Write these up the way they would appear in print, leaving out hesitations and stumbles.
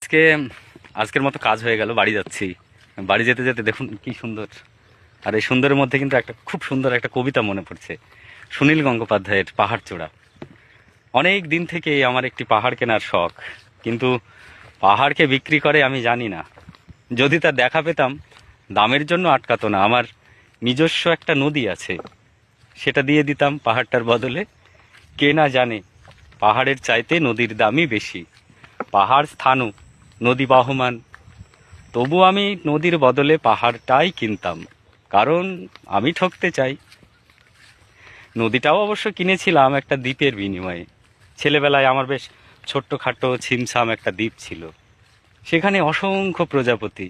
আজকে আজকের মতো কাজ হয়ে গেল, বাড়ি যাচ্ছি। বাড়ি যেতে যেতে দেখুন কি সুন্দর। আর এই সুন্দরের মধ্যে কিন্তু একটা খুব সুন্দর একটা কবিতা মনে পড়ছে, সুনীল গঙ্গোপাধ্যায়ের পাহাড় চূড়া। অনেক দিন থেকে আমার একটি পাহাড় কেনার শখ, কিন্তু পাহাড়কে বিক্রি করে আমি জানি না। যদি তার দেখা পেতাম, দামের জন্য আটকাতো না। আমার নিজস্ব একটা নদী আছে, সেটা দিয়ে দিতাম পাহাড়টার বদলে। কে না জানে পাহাড়ের চাইতে নদীর দামই বেশি। পাহাড় স্থানু, নদী বাহমান, তবু আমি নদীর বদলে পাহাড়টাই কিনতাম, কারণ আমি ঠকতে চাই। নদীটাও অবশ্য কিনেছিলাম একটা দ্বীপের বিনিময়ে। ছেলেবেলায় আমার বেশ ছোট্টখাটো ছিমছাম একটা দ্বীপ ছিল, সেখানে অসংখ্য প্রজাপতি।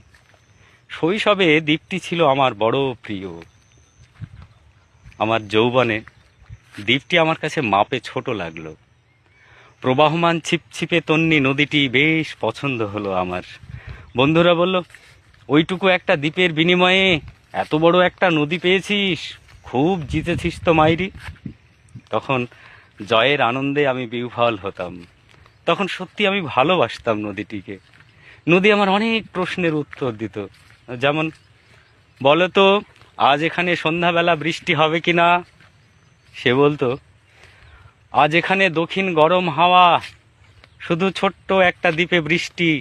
শৈশবে দ্বীপটি ছিল আমার বড় প্রিয়। আমার যৌবনে দ্বীপটি আমার কাছে মাপে ছোট লাগলো। প্রবাহমান ছিপছিপে তন্নি নদীটি বেশ পছন্দ হলো আমার। বন্ধুরা বলল, ওইটুকু একটা দ্বীপের বিনিময়ে এত বড় একটা নদী পেয়েছিস, খুব জিতেছিস তো মাইরি। তখন জয়ের আনন্দে আমি বিহ্বল হতাম। তখন সত্যি আমি ভালোবাসতাম নদীটিকে। নদী আমার অনেক প্রশ্নের উত্তর দিত, যেমন, বলো তো আজ এখানে সন্ধ্যাবেলা বৃষ্টি হবে কি না। সে বলতো, আজ এখানে দক্ষিণ গরম হাওয়া, শুধু ছোট্ট একটা দ্বীপে বৃষ্টি।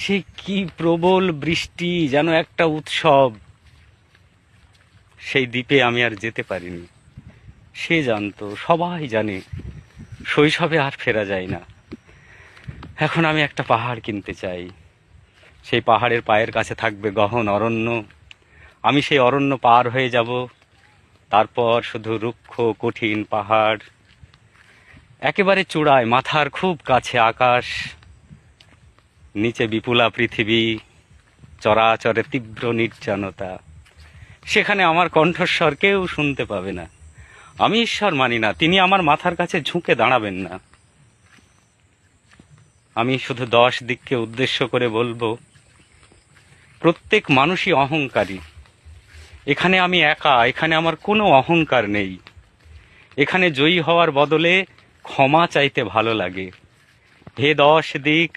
সে কি প্রবল বৃষ্টি, যেন একটা উৎসব। সেই দ্বীপে আমি আর যেতে পারিনি। সে জানতো, সবাই জানে, শৈশবে আর ফেরা যায় না। এখন আমি একটা পাহাড় কিনতে চাই। সেই পাহাড়ের পায়ের কাছে থাকবে গহন অরণ্য। আমি সেই অরণ্য পার হয়ে যাব, তারপর শুধু রুক্ষ কঠিন পাহাড়। একেবারে চূড়ায়, মাথার খুব কাছে আকাশ, নিচে বিপুলা পৃথিবী, চরাচরে তীব্র নির্জনতা। সেখানে আমার কণ্ঠস্বর কেউ শুনতে পাবে না। আমি ঈশ্বর মানি না, তিনি আমার মাথার কাছে ঝুঁকে দাঁড়াবেন না। আমি শুধু 10 দিককে উদ্দেশ্য করে বলবো, প্রত্যেক মানুষই অহংকারী। এখানে আমি একা, এখানে আমার কোনো অহংকার নেই। এখানে জয়ী হওয়ার বদলে ক্ষমা চাইতে ভালো লাগে। হে 10 দিক,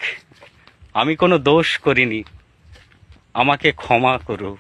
আমি কোনো দোষ করিনি, আমাকে ক্ষমা করো।